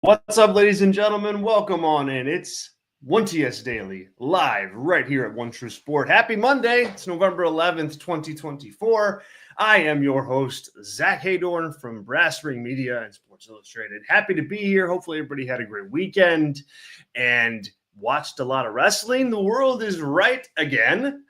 What's up, ladies and gentlemen? Welcome on in. It's 1TS Daily, live right here at One True Sport. Happy Monday. It's November 11th, 2024. I am your host, Zack Heydorn from Brass Ring Media and Sports Illustrated. Happy to be here. Hopefully everybody had a great weekend and watched a lot of wrestling. The world is right again.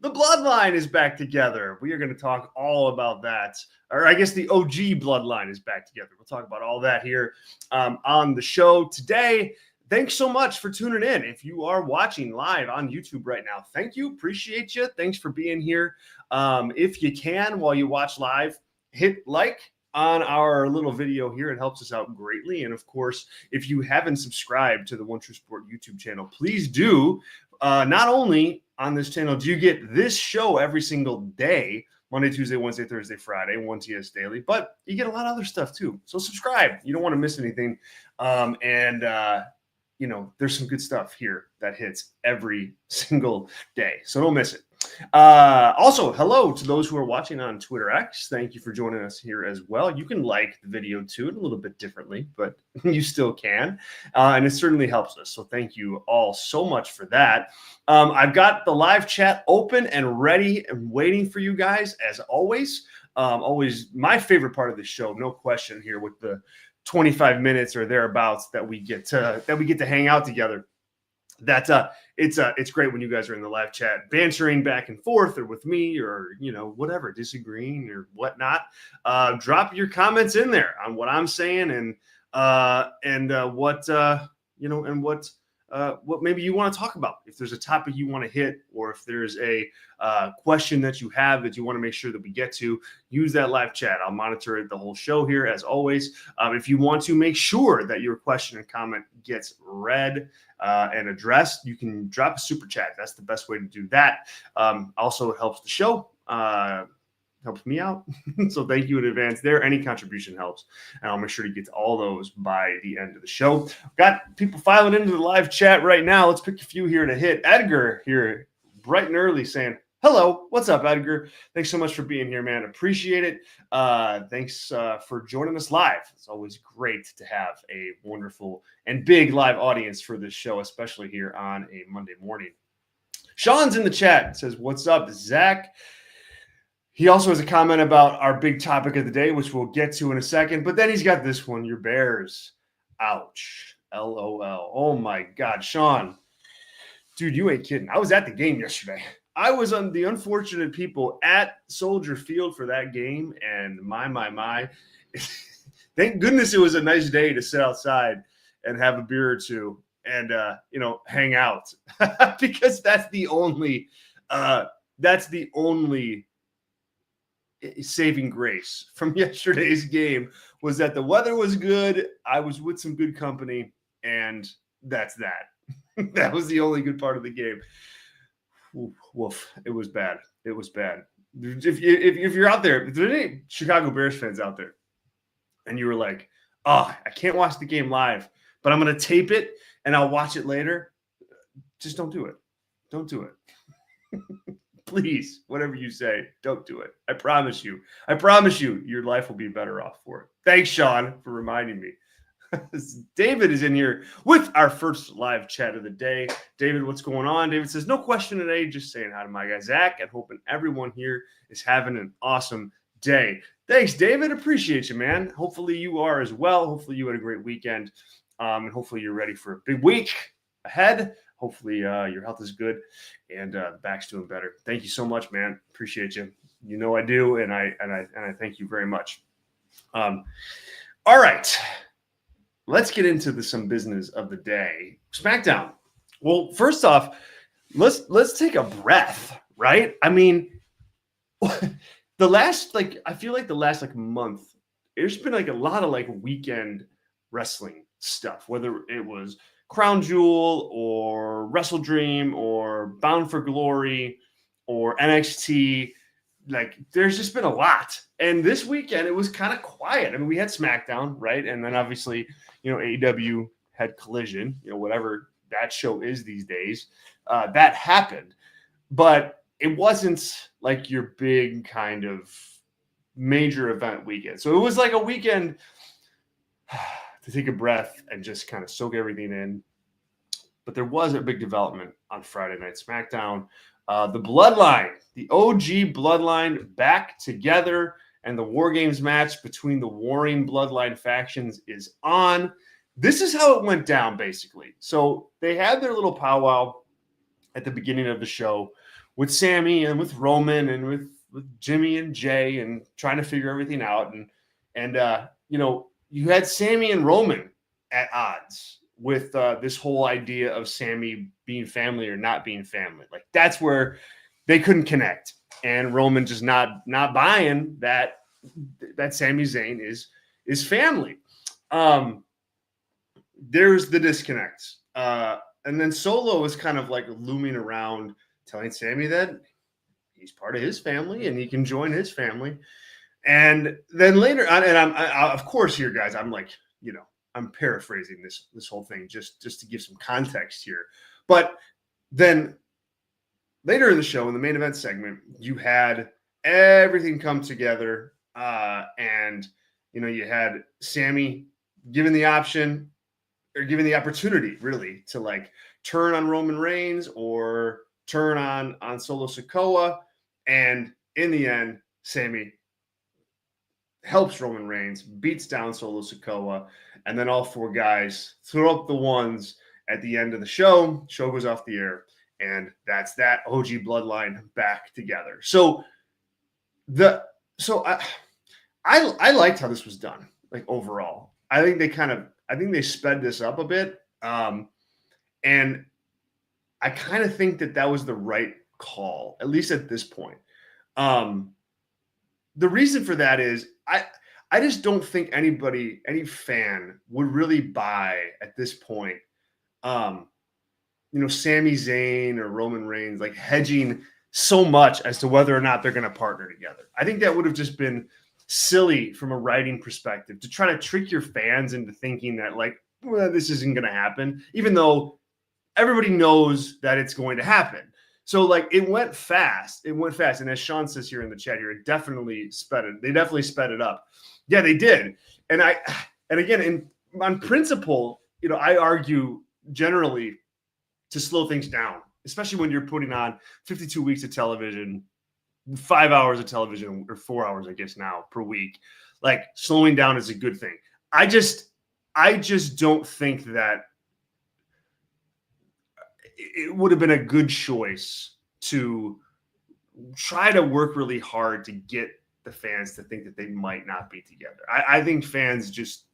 The Bloodline is back together. We are going to talk all about that. Or I guess the OG Bloodline is back together. We'll talk about all that here on the show today. Thanks so much for tuning in. If you are watching live on YouTube right now, thank you. Appreciate you. Thanks for being here. If you can, while you watch live, hit like on our little video here. It helps us out greatly. And of course, if you haven't subscribed to the One True Sport YouTube channel, please do. Not only on this channel do you get this show every single day, Monday, Tuesday, Wednesday, Thursday, Friday, 1TS Daily, but you get a lot of other stuff too. So subscribe. You don't want to miss anything. There's some good stuff here that hits every single day. So don't miss it. Also, hello to those who are watching on Twitter X. Thank you for joining us here as well. You can like the video too, a little bit differently, but you still can. And it certainly helps us. So thank you all so much for that. I've got the live chat open and ready and waiting for you guys as always. Always my favorite part of the show, no question here with the 25 minutes or thereabouts that we get to hang out together. It's great when you guys are in the live chat, bantering back and forth, or with me, or whatever, disagreeing or whatnot. Drop your comments in there on what I'm saying and what maybe you want to talk about. If there's a topic you want to hit, or if there's a question that you have that you want to make sure that we get to, use that live chat. I'll monitor it the whole show here as always. If you want to make sure that your question and comment gets read and addressed, you can drop a super chat. That's the best way to do that. Also, it helps the show. Helps me out. So thank you in advance there. Any contribution helps. And I'll make sure to get to all those by the end of the show. Got people filing into the live chat right now. Let's pick a few here to hit. Edgar here bright and early saying, hello, what's up, Edgar? Thanks so much for being here, man. Appreciate it. Thanks for joining us live. It's always great to have a wonderful and big live audience for this show, especially here on a Monday morning. Sean's in the chat. Says, what's up, Zach? He also has a comment about our big topic of the day, which we'll get to in a second. But then he's got this one, your Bears. Ouch. LOL. Oh, my God. Sean, dude, you ain't kidding. I was at the game yesterday. I was on the unfortunate people at Soldier Field for that game. And my. Thank goodness it was a nice day to sit outside and have a beer or two and, hang out. Because that's the only saving grace from yesterday's game was that the weather was good. I was with some good company, and that's that. That was the only good part of the game. Woof. It was bad. It was bad. If you're out there, if there's any Chicago Bears fans out there, and you were like, oh, I can't watch the game live, but I'm going to tape it and I'll watch it later, just don't do it. Don't do it. Please, whatever you say, don't do it. I promise you, your life will be better off for it. Thanks, Sean, for reminding me. David is in here with our first live chat of the day. David, what's going on? David says, no question today, just saying hi to my guy, Zach, and hoping everyone here is having an awesome day. Thanks, David. Appreciate you, man. Hopefully you are as well. Hopefully you had a great weekend, and hopefully you're ready for a big week ahead. Hopefully your health is good and the back's doing better. Thank you so much, man. Appreciate you. You know I do, and I thank you very much. All right, let's get into some business of the day. Smackdown. Well, first off, let's take a breath, right? I mean, I feel like the last month, there's been a lot of weekend wrestling stuff, whether it was Crown Jewel or Wrestle Dream or Bound for Glory or NXT. There's just been a lot. And this weekend, it was kind of quiet. I mean, we had Smackdown, right? And then obviously, AEW had Collision, whatever that show is these days. That happened. But it wasn't your big kind of major event weekend. So it was a weekend to take a breath and just kind of soak everything in. But there was a big development on Friday Night SmackDown. The Bloodline, the OG Bloodline back together, and the War Games match between the warring Bloodline factions is on. This is how it went down, basically. So they had their little powwow at the beginning of the show with Sammy and with Roman and with Jimmy and Jay and trying to figure everything out. And you know, you had Sammy and Roman at odds with this whole idea of Sammy being family or not being family. Like, that's where they couldn't connect. And Roman just not buying that Sami Zayn is family. There's the disconnect. And then Solo is kind of like looming around, telling Sammy that he's part of his family and he can join his family. And then later on, and I'm of course here, guys, I'm like, you know, I'm paraphrasing this whole thing just to give some context here. But then later in the show, in the main event segment, you had everything come together, and you know, you had Sammy given the option or given the opportunity, really, to like turn on Roman Reigns or turn on Solo Sikoa, and in the end, Sammy helps Roman Reigns, beats down Solo Sikoa, and then all four guys throw up the ones at the end of the show. Show goes off the air, and that's that. OG Bloodline back together. So I liked how this was done. Like, overall, I think they sped this up a bit, and I kind of think that was the right call, at least at this point. The reason for that is I just don't think any fan would really buy at this point, you know, Sami Zayn or Roman Reigns like hedging so much as to whether or not they're going to partner together. I think that would have just been silly from a writing perspective to try to trick your fans into thinking that, like, well, this isn't going to happen, even though everybody knows that it's going to happen. So, like, it went fast. And as Sean says here in the chat here, they definitely sped it up. Yeah, they did. And again, on principle, you know, I argue generally to slow things down, especially when you're putting on 52 weeks of television, 5 hours of television, or 4 hours, I guess now, per week. Like, slowing down is a good thing. I just don't think that it would have been a good choice to try to work really hard to get the fans to think that they might not be together. I think fans just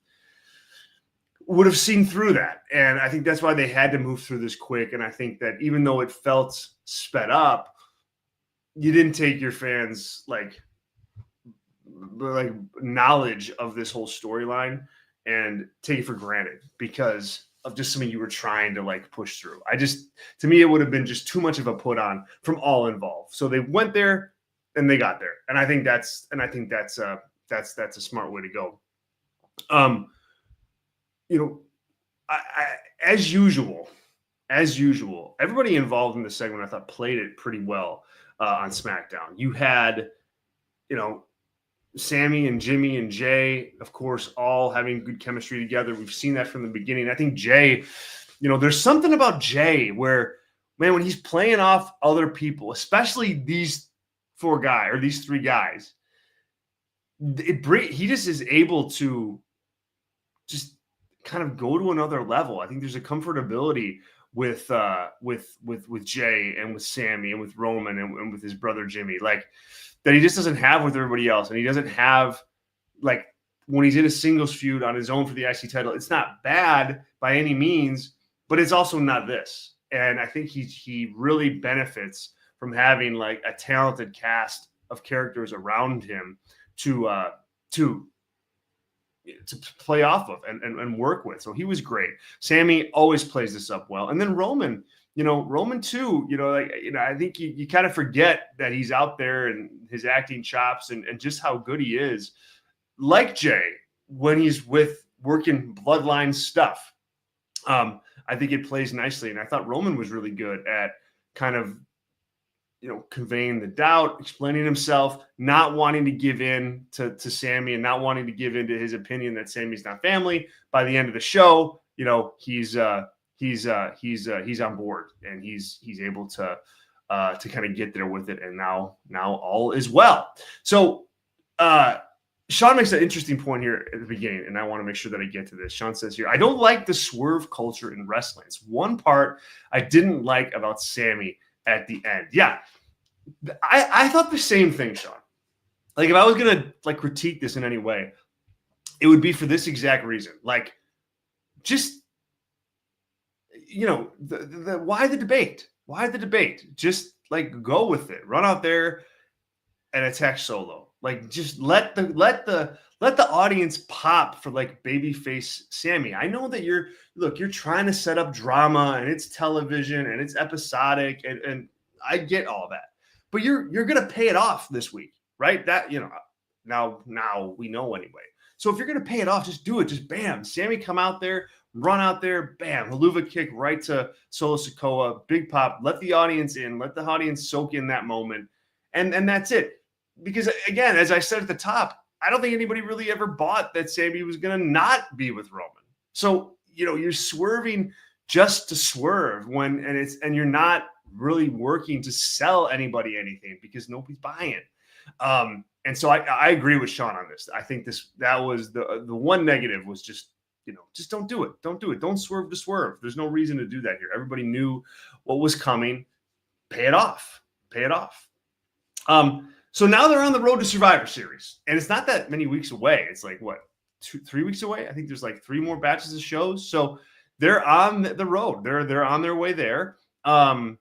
would have seen through that. And I think that's why they had to move through this quick. And I think that even though it felt sped up, you didn't take your fans like knowledge of this whole storyline and take it for granted because of just something you were trying to like push through. To me, it would have been just too much of a put on from all involved. So they went there and they got there. And I think that's a smart way to go. You know, as usual, everybody involved in the segment, I thought, played it pretty well on SmackDown. You had, you know, Sammy and Jimmy and Jay, of course, all having good chemistry together. We've seen that from the beginning. I think Jay, you know, there's something about Jay where, man, when he's playing off other people, especially these three guys, he just is able to just kind of go to another level. I think there's a comfortability with Jay and with Sammy and with Roman and with his brother Jimmy, like, that he just doesn't have with everybody else. And he doesn't have, like, when he's in a singles feud on his own for the IC title, it's not bad by any means, but it's also not this. And I think he really benefits from having like a talented cast of characters around him to play off of and work with. So he was great. Sammy always plays this up well. And then Roman too, you know, like, you know, I think you kind of forget that he's out there and his acting chops and just how good he is. Like Jay, when he's working bloodline stuff, I think it plays nicely. And I thought Roman was really good at kind of conveying the doubt, explaining himself, not wanting to give in to Sammy and not wanting to give in to his opinion that Sammy's not family. By the end of the show, he's on board and he's able to kind of get there with it. And now all is well. So Sean makes an interesting point here at the beginning, and I want to make sure that I get to this. Sean says here, I don't like the swerve culture in wrestling. It's one part I didn't like about Sammy at the end. Yeah, I thought the same thing, Sean. Like, if I was going to critique this in any way, it would be for this exact reason. Like, just, why the debate? Why the debate? Just go with it. Run out there and attack Solo. Like, just let the audience pop for babyface Sammy. I know that you're trying to set up drama and it's television and it's episodic and I get all that, but you're gonna pay it off this week, right? That now we know anyway. So if you're gonna pay it off, just do it. Just bam, Sammy come out there, run out there, bam, haluva kick right to Solo Sikoa, big pop. Let the audience in, let the audience soak in that moment, and that's it. Because, again, as I said at the top, I don't think anybody really ever bought that Sammy was going to not be with Roman. So, you're swerving just to swerve and you're not really working to sell anybody anything because nobody's buying. And so I agree with Sean on this. I think that was the one negative was just don't do it. Don't do it. Don't swerve to swerve. There's no reason to do that here. Everybody knew what was coming. Pay it off. Pay it off. So now they're on the road to Survivor Series, and it's not that many weeks away. It's 3 weeks away. I think there's 3 more batches of shows. So they're on the road. They're on their way there. The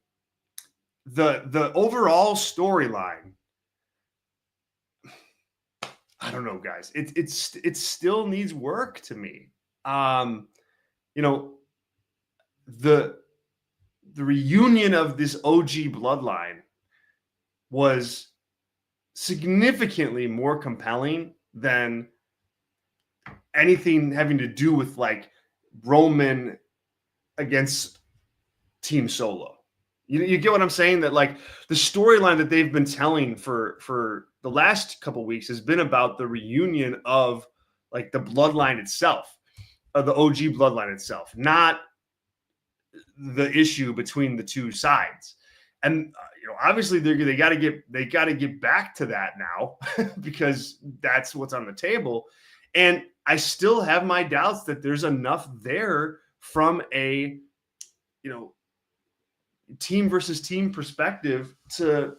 overall storyline, I don't know, guys. It still needs work to me. The reunion of this OG bloodline was significantly more compelling than anything having to do with Roman against Team Solo. You get what I'm saying? That the storyline that they've been telling for the last couple of weeks has been about the reunion of the bloodline itself, of the OG bloodline itself, not the issue between the two sides. And obviously they got to get back to that now because that's what's on the table. And I still have my doubts that there's enough there from a team versus team perspective to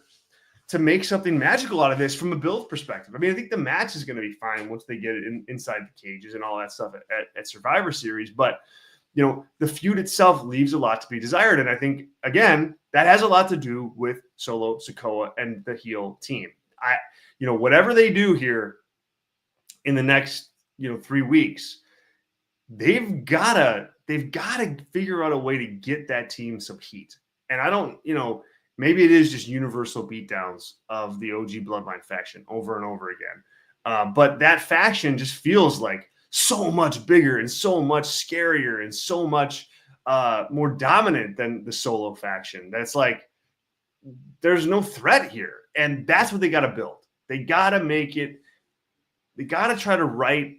make something magical out of this from a build perspective. I mean, I think the match is going to be fine once they get it inside the cages and all that stuff at Survivor Series, but the feud itself leaves a lot to be desired. And I think, again, that has a lot to do with Solo Sikoa and the heel team. Whatever they do here in the next, 3 weeks, they've got to figure out a way to get that team some heat. And I don't, maybe it is just universal beatdowns of the OG Bloodline faction over and over again. But that faction just feels so much bigger and so much scarier and so much more dominant than the Solo faction. That's there's no threat here. And that's what they got to build. They got to they got to try to write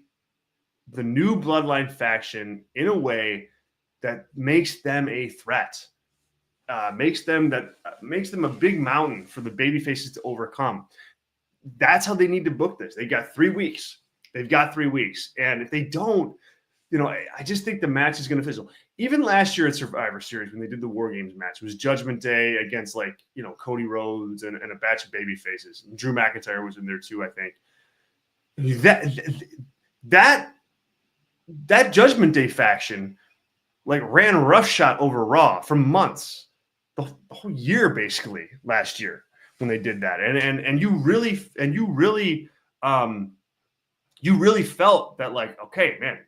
the new Bloodline faction in a way that makes them a threat, makes them a big mountain for the babyfaces to overcome. That's how they need to book this. They got 3 weeks. They've got 3 weeks. And if they don't, I just think the match is going to fizzle. Even last year at Survivor Series, when they did the War Games match, it was Judgment Day against Cody Rhodes and a batch of baby faces. And Drew McIntyre was in there too, I think. That Judgment Day faction ran roughshod over Raw for months, the whole year basically last year when they did that. And you really felt that okay, man,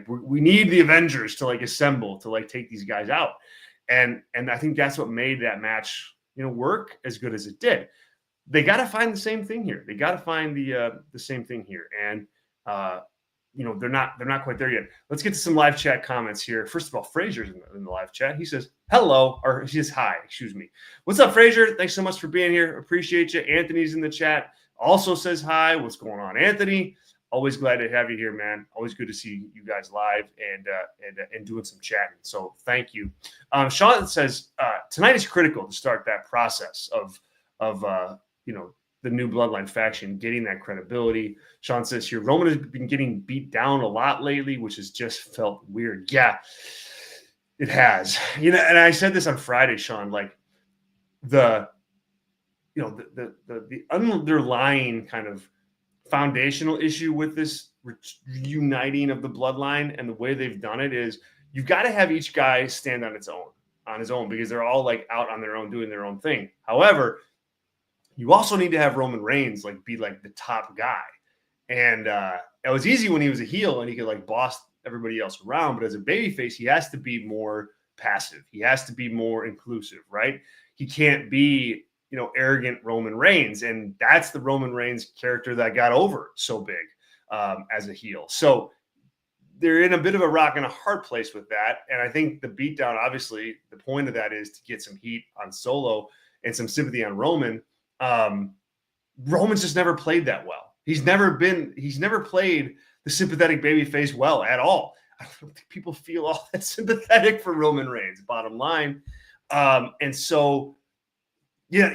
we need the Avengers to assemble to take these guys out. And I think that's what made that match, work as good as it did. They got to find the same thing here. They got to find the same thing here. And they're not quite there yet. Let's get to some live chat comments here. First of all, Fraser's in the live chat. He says hello, or he says hi. Excuse me. What's up, Fraser? Thanks so much for being here. Appreciate you. Anthony's in the chat. Also says hi. What's going on, Anthony? Always glad to have you here, man. Always good to see you guys live and doing some chatting. So thank you. Sean says tonight is critical to start that process of the new Bloodline faction getting that credibility. Sean says here Roman has been getting beat down a lot lately, which has just felt weird. Yeah, it has. And I said this on Friday, Sean. Like the underlying kind of foundational issue with this reuniting of the Bloodline and the way they've done it is you've got to have each guy stand on his own because they're all like out on their own doing their own thing. However, you also need to have Roman Reigns be like the top guy. And it was easy when he was a heel and he could like boss everybody else around. But as a babyface, he has to be more passive. He has to be more inclusive, right? He can't be arrogant Roman Reigns. And that's the Roman Reigns character that got over so big as a heel. So they're in a bit of a rock and a hard place with that. And I think the beatdown, obviously, the point of that is to get some heat on Solo and some sympathy on Roman. Roman's just never played that well. He's never played the sympathetic babyface well at all. I don't think people feel all that sympathetic for Roman Reigns, bottom line. And so, yeah,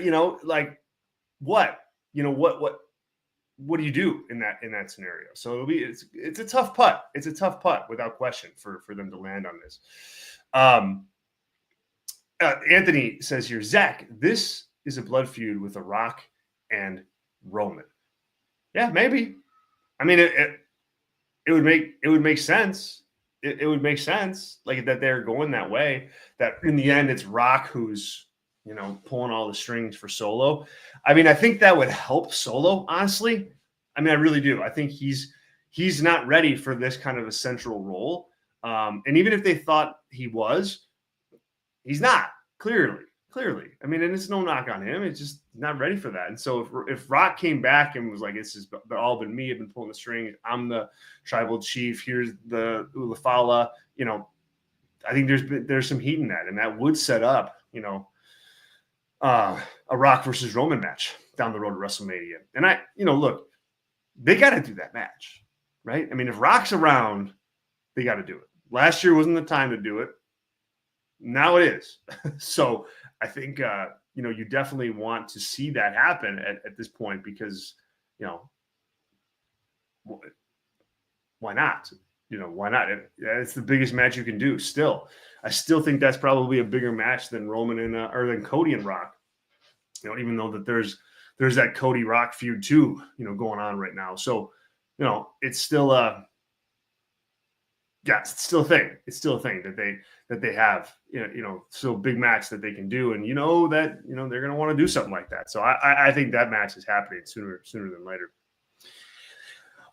what do you do in that scenario? So it's a tough putt. It's a tough putt without question for them to land on this. Anthony says here, Zach, this is a blood feud with The Rock and Roman. Yeah, maybe. I mean, it would make sense. It would make sense like that they're going that way. That in the end, it's Rock who's pulling all the strings for Solo. I mean, I think that would help Solo, honestly. I mean, I really do. I think he's not ready for this kind of a central role. And even if they thought he was, he's not, clearly. I mean, and it's no knock on him. It's just not ready for that. And so if Rock came back and was like, it's just all been me, I've been pulling the strings, I'm the tribal chief, here's the Ulafala, I think there's some heat in that. And that would set up, a Rock versus Roman match down the road to WrestleMania. And look, they got to do that match, right? I mean, if Rock's around, they got to do it. Last year wasn't the time to do it. Now it is. So I think, you definitely want to see that happen at this point because, why not? Why not? It's the biggest match you can do still. I still think that's probably a bigger match than Roman or than Cody and Rock. Even though that there's that Cody Rock feud too, going on right now. So, it's still it's still a thing. It's still a thing that they have, so big match that they can do. And that, they're going to want to do something like that. So I think that match is happening sooner than later.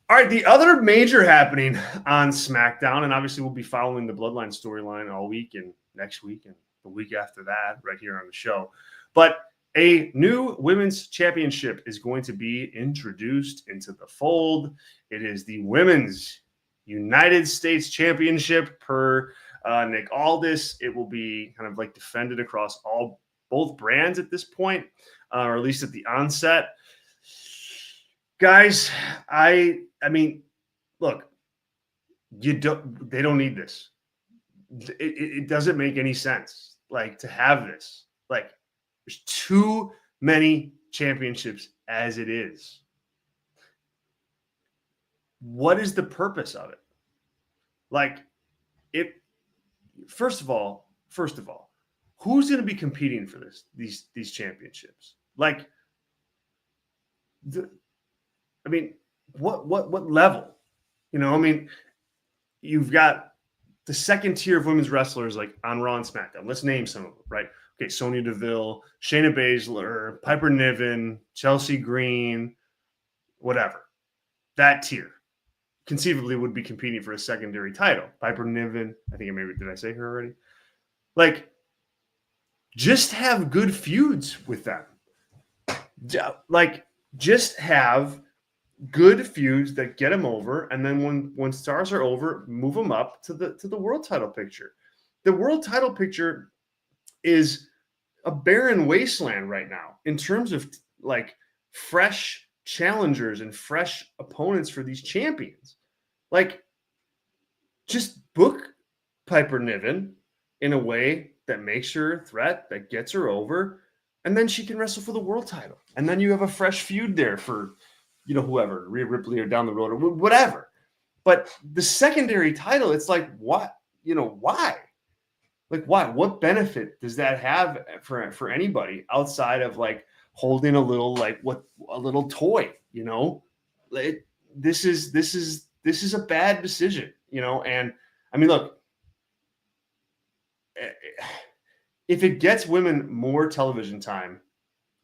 All right, the other major happening on SmackDown, and obviously we'll be following the Bloodline storyline all week and next week and the week after that right here on the show. But a new women's championship is going to be introduced into the fold. It is the Women's United States Championship per Nick Aldis. It will be kind of like defended across both brands at this point, or at least at the onset. Guys, I mean, look, they don't need this. It doesn't make any sense, to have this. There's too many championships as it is. What is the purpose of it? First of all, who's going to be competing for these championships? What level? You've got the second tier of women's wrestlers on Raw and SmackDown. Let's name some of them, right? Okay, Sonya Deville, Shayna Baszler, Piper Niven, Chelsea Green, whatever. That tier conceivably would be competing for a secondary title. Piper Niven, did I say her already? Just have good feuds with them. Just have good feuds that get them over, and then when stars are over, move them up to the world title picture. The world title picture is a barren wasteland right now in terms of like fresh challengers and fresh opponents for these champions. Like, just book Piper Niven in a way that makes her a threat, that gets her over, and then she can wrestle for the world title. And then you have a fresh feud there for, whoever, Rhea Ripley or down the road or whatever. But the secondary title, it's like, what? Why? Like, why? What benefit does that have for anybody outside of like holding a little toy? This is a bad decision, And I mean, look, if it gets women more television time,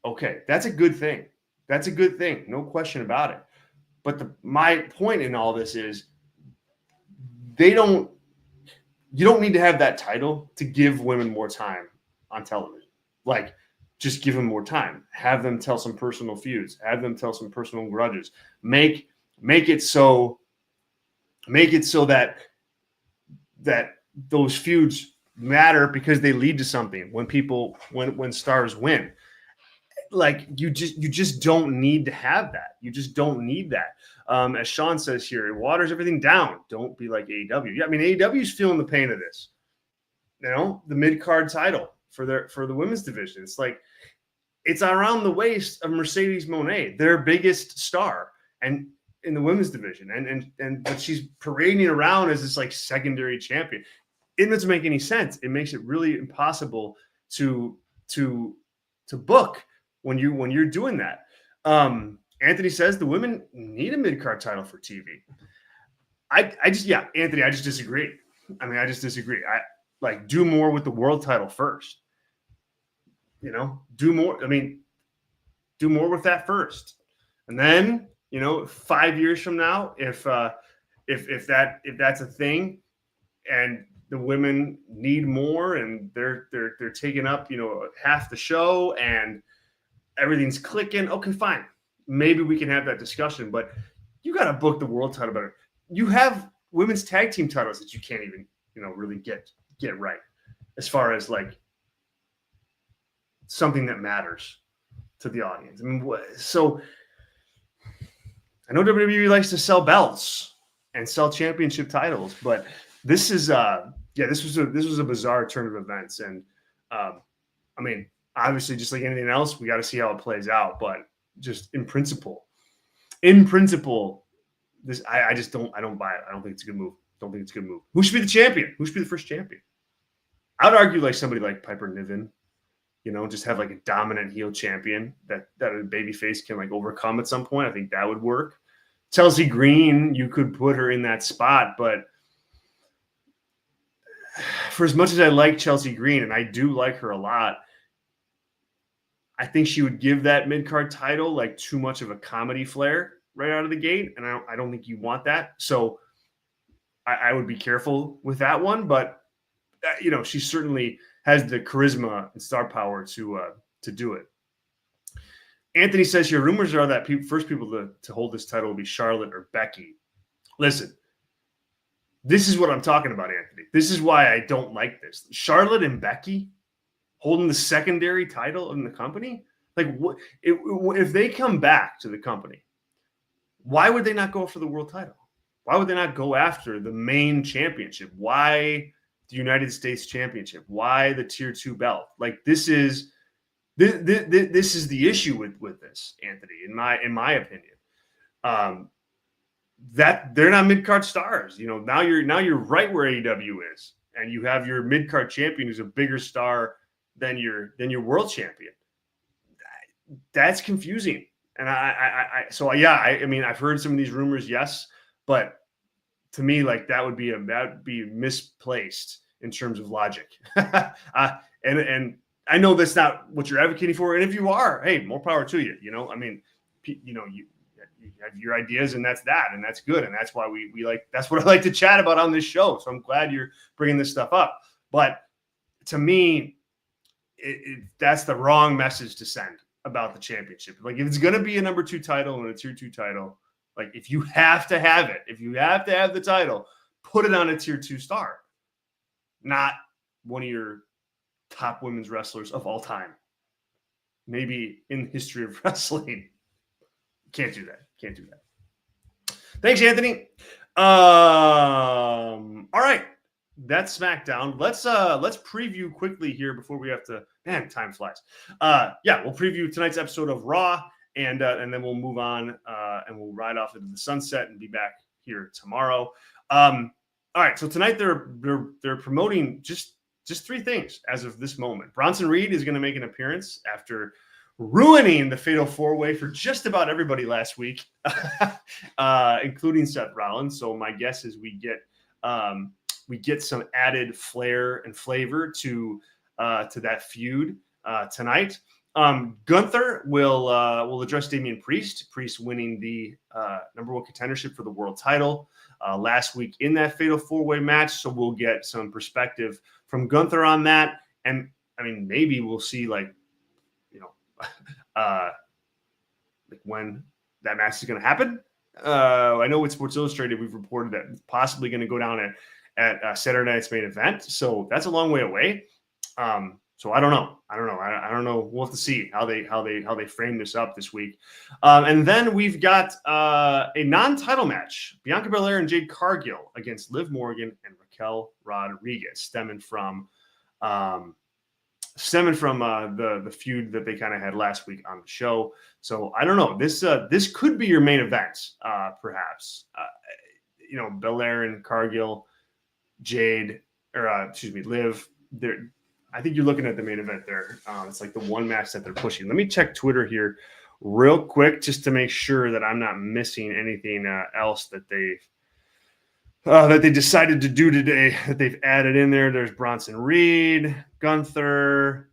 okay, that's a good thing. That's a good thing, no question about it. But my point in all this is, you don't need to have that title to give women more time on television. Like, just give them more time. Have them tell some personal feuds. Have them tell some personal grudges. Make it so that those feuds matter because they lead to something when stars win. Like, you just don't need to have that. You just don't need that. As Sean says here, it waters everything down. Don't be like AEW. Yeah, I mean, AEW is feeling the pain of this. The mid-card title for the women's division. It's like, it's around the waist of Mercedes Moné, their biggest star, and in the women's division, but she's parading around as this like secondary champion. It doesn't make any sense. It makes it really impossible to book when you're doing that. Anthony says the women need a mid-card title for TV. Anthony, I just disagree. I mean, I just disagree. Do more with the world title first. Do more. I mean, do more with that first, and then 5 years from now, if that's a thing, and the women need more, and they're taking up half the show, and everything's clicking. Okay, fine. Maybe we can have that discussion, but you got to book the world title better. You have women's tag team titles that you can't even, really get right as far as like something that matters to the audience. I mean, so I know WWE likes to sell belts and sell championship titles, but this was a bizarre turn of events. And I mean, obviously, just like anything else, we got to see how it plays out. But just in principle, this I don't buy it. I don't think it's a good move. Who should be the champion? Who should be the first champion? I'd argue like somebody like Piper Niven, just have like a dominant heel champion that a babyface can like overcome at some point. I think that would work. Chelsea Green, you could put her in that spot, but for as much as I like Chelsea Green, and I do like her a lot, I think she would give that mid-card title like too much of a comedy flair right out of the gate, and I don't think you want that. So I would be careful with that one, but she certainly has the charisma and star power to do it. Anthony says here, rumors are that first people to hold this title will be Charlotte or Becky. Listen, this is what I'm talking about, Anthony. This is why I don't like this. Charlotte and Becky holding the secondary title in the company? Like, what if they come back to the company, why would they not go for the world title? Why would they not go after the main championship? Why the United States Championship? Why the Tier 2 belt? Like, this is the issue with this, Anthony, in my opinion. That they're not mid-card stars. Now you're right where AEW is, and you have your mid-card champion who's a bigger star than your world champion. That's confusing. And I mean, I've heard some of these rumors, yes, but to me, like, that would be misplaced in terms of logic. And I know that's not what you're advocating for. And if you are, hey, more power to you. I mean, you have your ideas, and that's good. And that's why we like, that's what I like to chat about on this show. So I'm glad you're bringing this stuff up. But to me, that's the wrong message to send about the championship. Like, if it's going to be a number 2 title and a Tier 2 title, Like, if you have to have it, if you have to have the title, put it on a tier 2 star, not one of your top women's wrestlers of all time. Maybe in the history of wrestling. Can't do that. Can't do that. Thanks, Anthony. All right. That's SmackDown. Let's preview quickly here before we have to. Man, time flies. We'll preview tonight's episode of Raw, and then we'll move on and we'll ride off into the sunset and be back here tomorrow. All right. So tonight they're promoting just 3 things as of this moment. Bronson Reed is going to make an appearance after ruining the Fatal 4-Way for just about everybody last week, including Seth Rollins. So my guess is we get some added flair and flavor to that feud tonight. Gunther will address Damian Priest. Priest winning the number 1 contendership for the world title last week in that Fatal 4-Way match. So we'll get some perspective from Gunther on that. And I mean, maybe we'll see like when that match is going to happen. I know with Sports Illustrated, we've reported that it's possibly going to go down at Saturday night's main event. So that's a long way away. So I don't know. I don't know. We'll have to see how they frame this up this week. And then we've got a non-title match: Bianca Belair and Jade Cargill against Liv Morgan and Raquel Rodriguez, stemming from the feud that they kind of had last week on the show. So I don't know. This could be your main event, perhaps. Belair and Cargill, Jade, Liv. I think you're looking at the main event there. It's like the one match that they're pushing. Let me check Twitter here real quick just to make sure that I'm not missing anything else that they decided to do today that they've added in there. There's Bronson Reed, Gunther,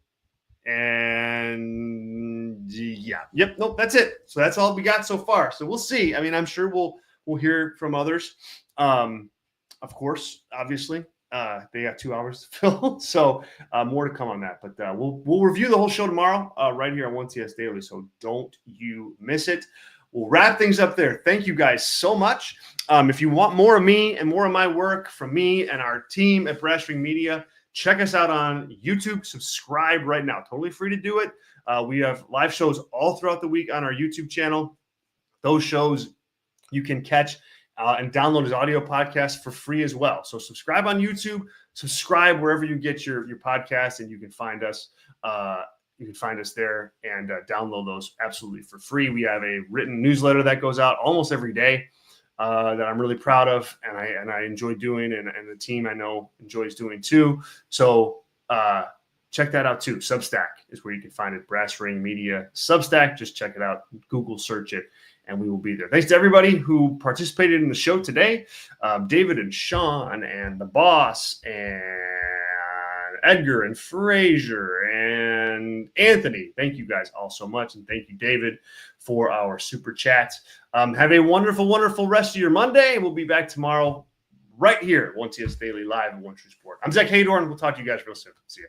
and that's it. So that's all we got so far. So we'll see. I mean, I'm sure we'll hear from others. Of course, obviously. They got 2 hours to fill, so more to come on that. But we'll review the whole show tomorrow right here on 1TS Daily, so don't you miss it. We'll wrap things up there. Thank you guys so much. If you want more of me and more of my work from me and our team at Brass Ring Media, check us out on YouTube. Subscribe right now. Totally free to do it. We have live shows all throughout the week on our YouTube channel. Those shows you can catch and download his audio podcast for free as well. So subscribe on YouTube, subscribe wherever you get your podcast, and you can find us. You can find us there and download those absolutely for free. We have a written newsletter that goes out almost every day that I'm really proud of, and I enjoy doing, and the team I know enjoys doing too. So check that out too. Substack is where you can find it. Brass Ring Media Substack. Just check it out. Google search it, and we will be there. Thanks to everybody who participated in the show today. David and Sean and the boss and Edgar and Frazier and Anthony. Thank you guys all so much. And thank you, David, for our super chat. Have a wonderful, wonderful rest of your Monday. We'll be back tomorrow right here at 1TS Daily Live at One True Sport. I'm Zack Heydorn. We'll talk to you guys real soon. See you.